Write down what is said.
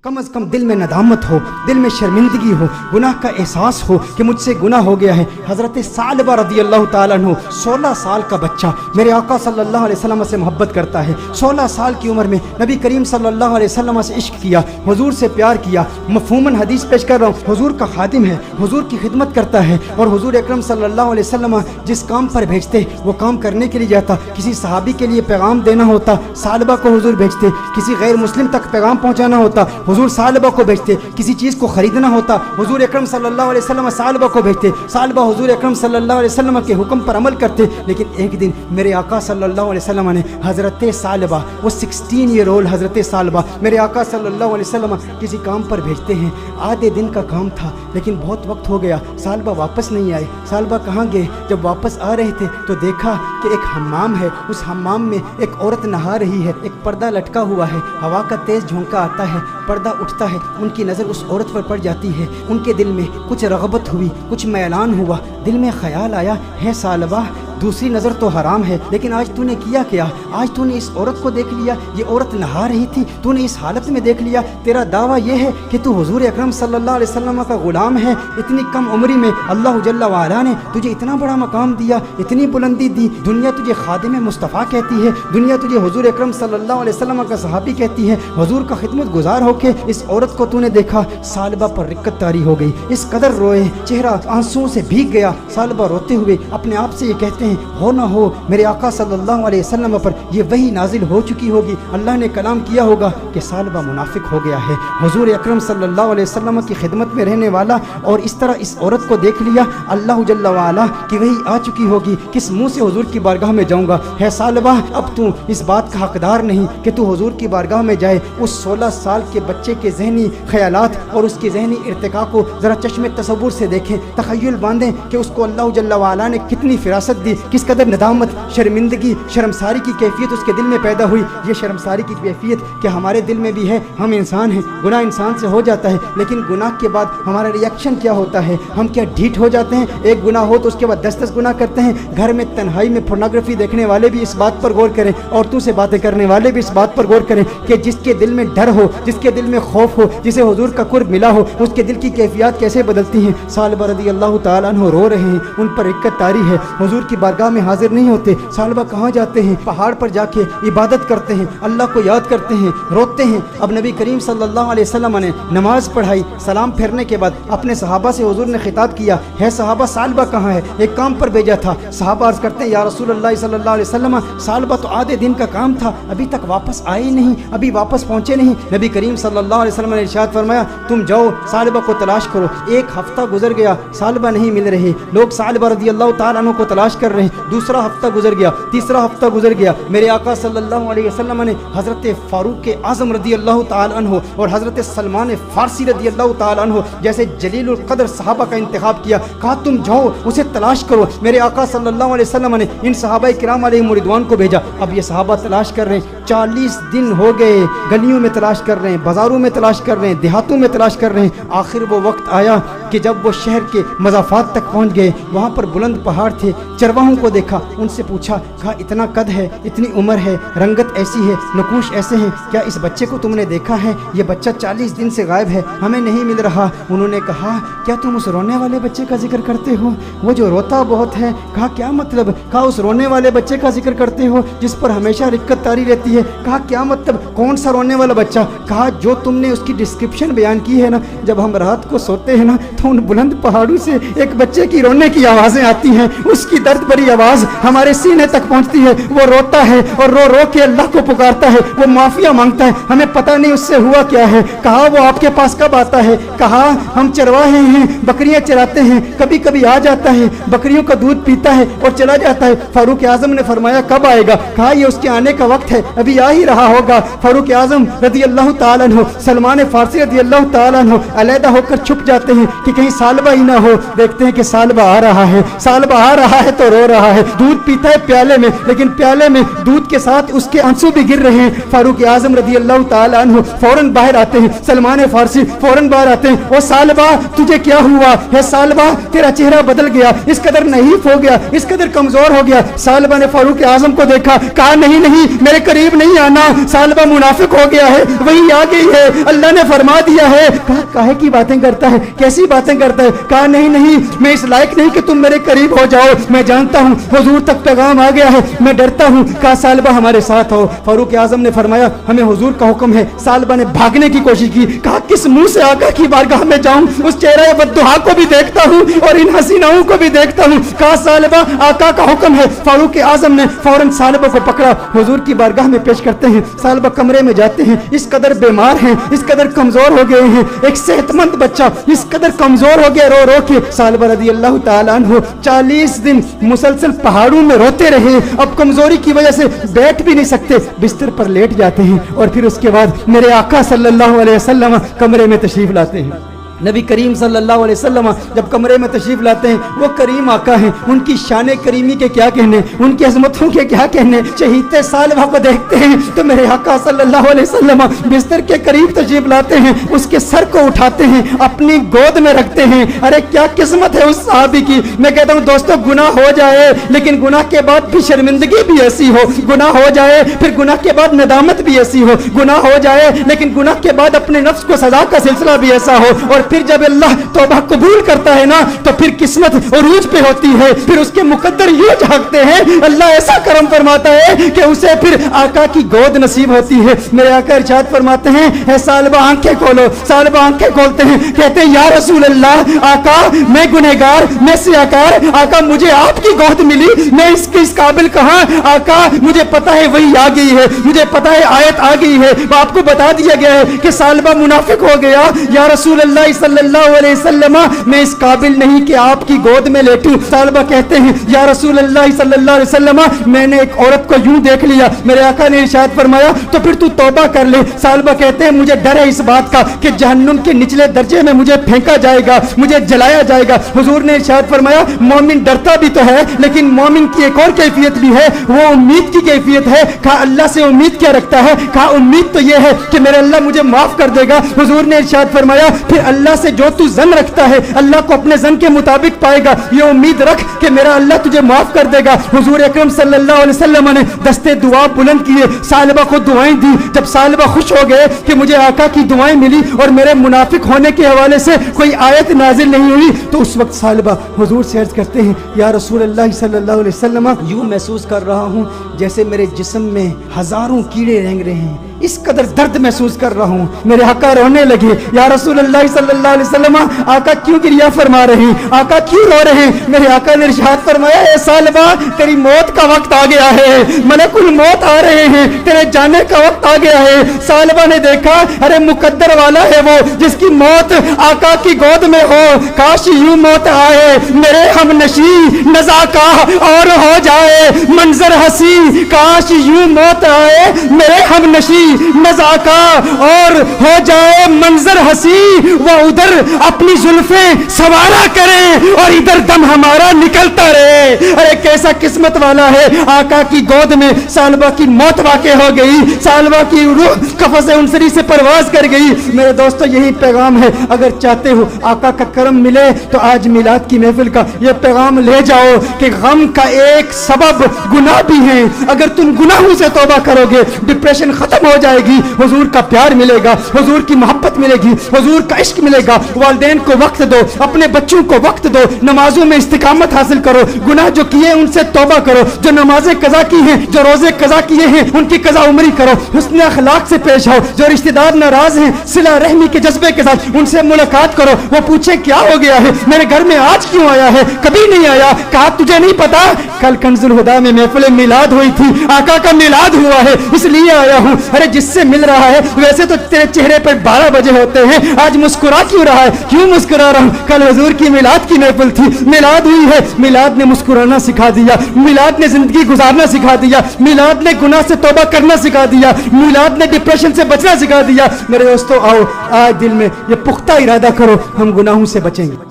कम अज़ कम दिल में नदामत हो, दिल में शर्मिंदगी हो, गुनाह का एहसास हो कि मुझसे गुनाह हो गया है। हज़रत सालबा रज़ी अल्लाह ताला अन्हु 16 साल का बच्चा मेरे आका सल्लल्लाहु अलैहि वसल्लम से मोहब्बत करता है। 16 साल की उम्र में नबी करीम सल्लल्लाहु अलैहि वसल्लम से इश्क किया, हुजूर से प्यार किया। मफ़हूमन हदीस पेश कर रहा हूँ, हुजूर का खादिम है, हुजूर की खिदमत करता है और हुजूर अकरम सल्लल्लाहु अलैहि वसल्लम जिस काम पर भेजते वो काम करने के लिए जाता। किसी सहाबी के लिए पैगाम देना होता, सालबा को हुजूर भेजते। किसी गैर मुस्लिम तक पैगाम पहुँचाना होता, हुजूर सालबा को भेजते। किसी चीज़ को ख़रीदना होता, हुजूर अकरम सल्लल्लाहु अलैहि वसल्लम सालबा को भेजते। सालबा हुजूर अकरम सल्लल्लाहु अलैहि वसल्लम के हुक्म पर अमल करते। लेकिन एक दिन मेरे आका सल्लल्लाहु अलैहि वसल्लम ने हज़रत सालबा, वो 16 ईयर ओल्ड हज़रत सालबा मेरे आका सल्लल्लाहु अलैहि वसल्लम किसी काम पर भेजते हैं। आधे दिन का काम था लेकिन बहुत वक्त हो गया, सालबा वापस नहीं आए। सालबा कहाँ गए? जब वापस आ रहे थे तो देखा कि एक हम्माम है, उस हम्माम में एक औरत नहा रही है, एक पर्दा लटका हुआ है, हवा का तेज़ झोंका आता है, पर्दा उठता है, उनकी नज़र उस औरत पर पड़ जाती है। उनके दिल में कुछ रग़बत हुई, कुछ मैलान हुआ, दिल में ख़याल आया, है सालबा दूसरी नज़र तो हराम है लेकिन आज तूने किया क्या? आज तूने इस औरत को देख लिया, ये औरत नहा रही थी, तूने इस हालत में देख लिया। तेरा दावा ये है कि तू हुजूर अकरम सल्लल्लाहु अलैहि वसल्लम का ग़ुलाम है। इतनी कम उम्री में अल्लाह जल्ला वाला ने तुझे इतना बड़ा मकाम दिया, इतनी बुलंदी दी। दुनिया तुझे खादिम मुस्तफ़ा कहती है, दुनिया तुझे हुजूर अकरम सल्लल्लाहु अलैहि वसल्लम का सहाबी कहती है। हुजूर का खिदमत गुजार होके इस औरत को तूने देखा। सालबा पर रिक्कत तारी हो गई, इस कदर रोए, चेहरा आंसुओं से भीग गया। सालबा रोते हुए अपने आप से ये कहते हैं, हो ना हो मेरे आका सल्लल्लाहु अलैहि वसल्लम पर ये वही नाजिल हो चुकी होगी, अल्लाह ने कलाम किया होगा कि सालबा मुनाफिक हो गया है। हुजूर अकरम सल्लल्लाहु अलैहि वसल्लम की खिदमत में रहने वाला और इस तरह इस औरत को देख लिया, अल्लाह जल्ला वाला कि वही आ चुकी होगी, किस मुंह से हुजूर की बारगाह में जाऊंगा? है सालबा अब तू इस बात का हकदार नहीं कि तू हुजूर की बारगाह में जाए। उस 16 साल के बच्चे के जहनी ख्यालात और उसके जहनी इर्तिका को ज़रा चश्मे तसव्वुर से देखें, तख़य्युल बांधें कि उसको अल्लाह जल्ला वाला ने कितनी फिरासत दी, किस कदर नदामत, शर्मिंदगी, शर्मसारी की कैफियत उसके दिल में पैदा हुई। ये शर्मसारी की कैफियत कि हमारे दिल में भी है, हम इंसान हैं, गुनाह इंसान से हो जाता है, लेकिन गुनाह के बाद हमारा रिएक्शन क्या होता है? हम क्या ढीठ हो जाते हैं? एक गुनाह हो तो उसके बाद 10-10 गुनाह करते हैं। घर में तन्हाई में पोर्नोग्राफी देखने वाले भी इस बात पर गौर करें, औरतों से बातें करने वाले भी इस बात पर गौर करें कि जिसके दिल में डर हो, जिसके दिल में खौफ हो, जिसे हुजूर का कुर्ब मिला हो, उसके दिल की कैफियत कैसे बदलती हैं। सालबा रज़ी अल्लाह ताला अन्हु रो रहे हैं, उन पर रिक्कत तारी है, हुजूर की बारगाह में हाजिर नहीं होते। सालबा कहाँ जाते हैं? पहाड़ पर जाके इबादत करते हैं, अल्लाह को याद करते हैं, रोते हैं। अब नबी करीम सल्लल्लाहु अलैहि वसल्लम ने नमाज पढ़ाई, सलाम फेरने के बाद अपने सहाबा से हुजूर ने खिताब किया, है सहाबा सालबा कहाँ है? एक काम पर भेजा था। सहाबा अर्ज़ करते हैं, या रसूलल्लाह सल्लल्लाहु अलैहि वसल्लम सालबा तो आधे दिन का काम था, अभी तक वापस आए नहीं, अभी वापस पहुँचे नहीं। नबी करीम सल्लल्लाहु अलैहि वसल्लम ने इरशाद फरमाया, तुम जाओ सालबा को तलाश करो। एक हफ्ता गुजर गया, सालबा नहीं मिल रहे, लोग सालबा रज़ी अल्लाह ताला अन्हु को तलाश कर रहे हैं। दूसरा हफ्ता गुजर गया, तीसरा हफ्ता गुजर गया। मेरे आका सल्लल्लाहु अलैहि वसल्लम ने हज़रत फारूक आज़म रज़ी अल्लाह ताला अन्हु और हज़रत सलमान फ़ारसी रज़ी अल्लाह ताला अन्हु जैसे जलीलुल क़द्र सहाबा का इंतखाब किया, कहा तुम जाओ उसे तलाश करो। मेरे आका सल्लल्लाहु अलैहि वसल्लम ने इन सहाबा किराम अलैहिम रिदवान को भेजा। अब ये सहाबा तलाश कर रहे हैं, 40 दिन हो गए, गलियों में तलाश कर रहे हैं, बाज़ारों में तलाश कर रहे हैं, देहातों में तलाश कर रहे हैं। आखिर वो वक्त आया कि जब वो शहर के मज़ाफ़ात तक पहुँच गए, वहाँ पर बुलंद पहाड़ थे। चरवाहों को देखा, उनसे पूछा, कहा इतना कद है, इतनी उम्र है, रंगत ऐसी है, नकूश ऐसे हैं, क्या इस बच्चे को तुमने देखा है? ये बच्चा 40 दिन से गायब है, हमें नहीं मिल रहा। उन्होंने कहा, क्या तुम उस रोने वाले बच्चे का जिक्र करते हो, वो जो रोता बहुत है? कहा क्या मतलब? कहा उस रोने वाले बच्चे का जिक्र करते हो जिस पर हमेशा रिक्कत तारी रहती है? कहा क्या मतलब, कौन सा रोने वाला बच्चा? कहा जो तुमने उसकी डिस्क्रिप्शन बयान की है ना, जब हम रात को सोते हैं ना तो उन बुलंद पहाड़ों से एक बच्चे की रोने की आवाज़ें आती हैं, उसकी दर्द भरी आवाज़ हमारे सीने तक पहुंचती है, वो रोता है और रो रो के अल्लाह को पुकारता है, वो माफिया मांगता है, हमें पता नहीं उससे हुआ क्या है। कहा वो आपके पास कब आता है? कहा हम चरवाहे हैं, बकरियां चराते हैं, कभी कभी आ जाता है, बकरियों का दूध पीता है और चला जाता है। फारूक आजम ने फरमाया कब आएगा? कहा ये उसके आने का वक्त है, अभी आ ही रहा होगा। फारूक आजम रज़ी अल्लाह ताला अन्हु, सलमान फ़ारसी रज़ी अल्लाह ताला अन्हु अलहदा होकर छुप जाते हैं कि कहीं सालबा ही ना हो। देखते हैं कि सालबा आ रहा है, सालबा आ रहा है तो रो रहा है, दूध पीता है प्याले में, लेकिन प्याले में दूध के साथ उसके आंसू भी गिर रहे हैं। फारूक आजम रज़ी अल्लाह ताला अन्हु फौरन बाहर आते हैं, सलमान फ़ारसी फौरन बाहर आते हैं, ओ सालबा तुझे क्या हुआ है? सालबा तेरा चेहरा बदल गया, इस कदर नहीफ हो गया, इस कदर कमजोर हो गया। सालबा ने फारूक आजम को देखा, कहा नहीं नहीं मेरे करीब قریب نہیں آنا, सालबा मुनाफिक हो गया है, वही आ गई है, अल्लाह ने फरमा दिया है. कहा काहे की बातें करता है, कैसी बातें करता है. कहा नहीं नहीं, मैं इस लायक नहीं कि तुम मेरे करीब हो जाओ, मैं जानता हूँ हुजूर तक पैगाम आ गया है, मैं डरता हूँ. कहा सालबा हमारे साथ हो. फारूक आजम ने फरमाया हमें हुजूर का हुक्म है. सालबा ने भागने की कोशिश की. कहा किस मुंह से आका की बारगाह में जाऊं, उस चेहरे बद्दुहा को भी देखता हूँ और इन हसीनाओं को भी देखता हूँ. कहा सालबा आका का हुक्म है. फारूक आजम ने फौरन सालबा को पकड़ा, हुजूर की बारगाह में पेश करते हैं. सालबा कमरे में जाते हैं. इस कदर बीमार हैं, इस कदर कमजोर हो गए हैं, एक सेहतमंद बच्चा इस कदर कमजोर हो गया, रो रो के. सालबा रदी अल्लाह ताला अन्हु 40 दिन मुसलसल पहाड़ों में रोते रहे. अब कमजोरी की वजह से बैठ भी नहीं सकते, बिस्तर पर लेट जाते हैं. और फिर उसके बाद मेरे आका सल्लल्लाहु अलैहि वसल्लम कमरे में तशरीफ लाते हैं. नबी करीम सल्लल्लाहु अलैहि वसल्लम जब कमरे में तशरीफ लाते हैं, वो करीम आका हैं, उनकी शान करीमी के क्या कहने, उनकी अजमतों के क्या कहने. चहीते सालबा को देखते हैं तो मेरे आका सल्लल्लाहु अलैहि वसल्लम बिस्तर के करीब तशरीफ लाते हैं, उसके सर को उठाते हैं, अपनी गोद में रखते हैं. अरे क्या किस्मत है उस साहबी की. मैं कहता हूँ दोस्तों, गुनाह हो जाए लेकिन गुनाह के बाद भी शर्मिंदगी भी ऐसी हो, गुनाह हो जाए फिर गुनाह के बाद नदामत भी ऐसी हो, गुनाह हो जाए लेकिन गुनाह के बाद अपने नफ्स को सजा का सिलसिला भी ऐसा हो. और फिर जब अल्लाह तौबा कबूल करता है ना, तो फिर किस्मत उरूज पे होती है, फिर उसके मुकद्दर यूं झांकते हैं, अल्लाह ऐसा करम फरमाता है कि उसे फिर आका की गोद नसीब होती है. मेरे आका इरशाद फरमाते हैं, है सालबा आंखें खोलो. सालबा आंखें खोलते हैं, कहते हैं या रसूल अल्लाह, आका मैं गुनहगार, मैं सियाकार, आका मुझे आपकी गोद मिली, मैं इस काबिल कहां. आका मुझे पता है वही आ गई है, मुझे पता है आयत आ गई है, आपको बता दिया गया है कि सालबा मुनाफिक हो गया. या रसूल अल्लाह सल्लल्लाहु अलैहि वसल्लम, मैं इस काबिल नहीं कि आपकी गोद में लेटूं. सालबा कहते हैं या रसूल अल्लाह सल्लल्लाहु अलैहि वसल्लम, मैंने एक औरत को यूं देख लिया. मेरे आका ने इरशाद फरमाया तो फिर तू तौबा कर ले. सालबा कहते हैं मुझे डर है इस बात का कि जहन्नुम के निचले दर्जे में मुझे फेंका जाएगा, मुझे जलाया जाएगा. हुजूर ने इरशाद फरमाया मोमिन डरता भी तो है, लेकिन मोमिन की एक और कैफियत भी है, वो उम्मीद की कैफियत है. कहा अल्लाह से उम्मीद क्या रखता है. कहा उम्मीद तो यह है कि मेरे अल्लाह मुझे माफ कर देगा. हुजूर ने इरशाद फरमाया फिर अल्लाह से जो तू जन रखता है, अल्लाह को अपने जन के मुताबिक पाएगा. ये उम्मीद रख कि मेरा अल्लाह तुझे माफ कर देगा. हुजूर अकरम सल्लल्लाहु अलैहि वसल्लम ने दस्ते दुआ बुलंद किए, सालबा को दुआएं दी. जब सालबा खुश हो गए कि मुझे आका की दुआएं मिली और मेरे मुनाफिक होने के हवाले से कोई आयत नाजिल नहीं हुई, तो उस वक्त सालबा हुजूर से अर्ज करते हैं या रसूल अल्लाह सल्लल्लाहु अलैहि वसल्लम, यूं महसूस कर रहा हूं जैसे मेरे जिस्म में हजारों कीड़े रेंग रहे हैं, इस कदर दर्द महसूस कर रहा हूँ. मेरे आका रोने लगे. या रसूल अल्लाह सल्लल्लाहु अलैहि वसल्लम, आका क्यों गिरिया फरमा रहे हैं, आका क्यों रो रहे हैं. मेरे आका ने इरशाद फरमाया ए सालबा, तेरी मौत का वक्त आ गया है, मलकुल मौत आ रहे हैं, तेरे जाने का वक्त आ गया है. सालबा ने देखा अरे मुकद्दर वाला है वो जिसकी मौत आका की गोद में हो. काश यूं मौत आए मेरे हम नशी नजाका और हो जाए मंजर हंसी. काश यूं मौत आए मेरे हम नशी नजाका और हो जाए मंजर हंसी. वो उधर अपनी जुल्फे सवारा करे और इधर दम हमारा निकलता रहे. अरे कैसा किस्मत वाला है. आका की गोद में सालबा की मौत वाक़े हो गई, सालबा की रूह कफ़स उनसरी से परवाज कर गई. मेरे दोस्तों यही पैगाम है, अगर चाहते हो आका का करम मिले तो आज मिलाद की महफिल का ये पैगाम ले जाओ कि गम का एक सबब गुनाह भी है. अगर तुम गुनाहों से तौबा करोगे डिप्रेशन खत्म हो जाएगी, हुजूर का प्यार मिलेगा, हुजूर की मोहब्बत मिलेगी, हुजूर का इश्क मिलेगा. वालिदैन को वक्त दो, अपने बच्चों को वक्त दो, नमाजों में इस्तिकामत हासिल करो, गुनाह जो किए उनसे तौबा करो, जो नमाजें कज़ा की हैं, जो रोजे कज़ा किए हैं उनकी कज़ा उमरी करो, हुस्न अखलाक से पेश आओ. जो रिश्तेदार नाराज हैं सिला रहमी के जज्बे के साथ उनसे मुलाकात करो. वो पूछे क्या हो गया है, मेरे घर में आज क्यों आया है, कभी नहीं आया. कहा तुझे नहीं पता कल कंजुल हुदा में महफिल मिलाद हुई थी, आका का मिलाद हुआ है इसलिए आया हूँ. अरे जिससे मिल रहा है वैसे तो तेरे चेहरे पर 12 बजे होते हैं, आज मुस्कुरा क्यों रहा है. क्यों मुस्कुरा रहा हूँ, कल हुजूर की मिलाद की महफिल थी, मिलाद हुई है. मिलाद ने मुस्कुराना सिखा दिया, मिलाद ने जिंदगी गुजारना सिखा दिया, मिलाद ने गुनाह से तौबा करना सिखा दिया, मिलाद ने डिप्रेशन से बचना सिखा दिया. मेरे दोस्तों आओ आज दिल में ये पुख्ता इरादा करो, हम गुनाहों से बचेंगे.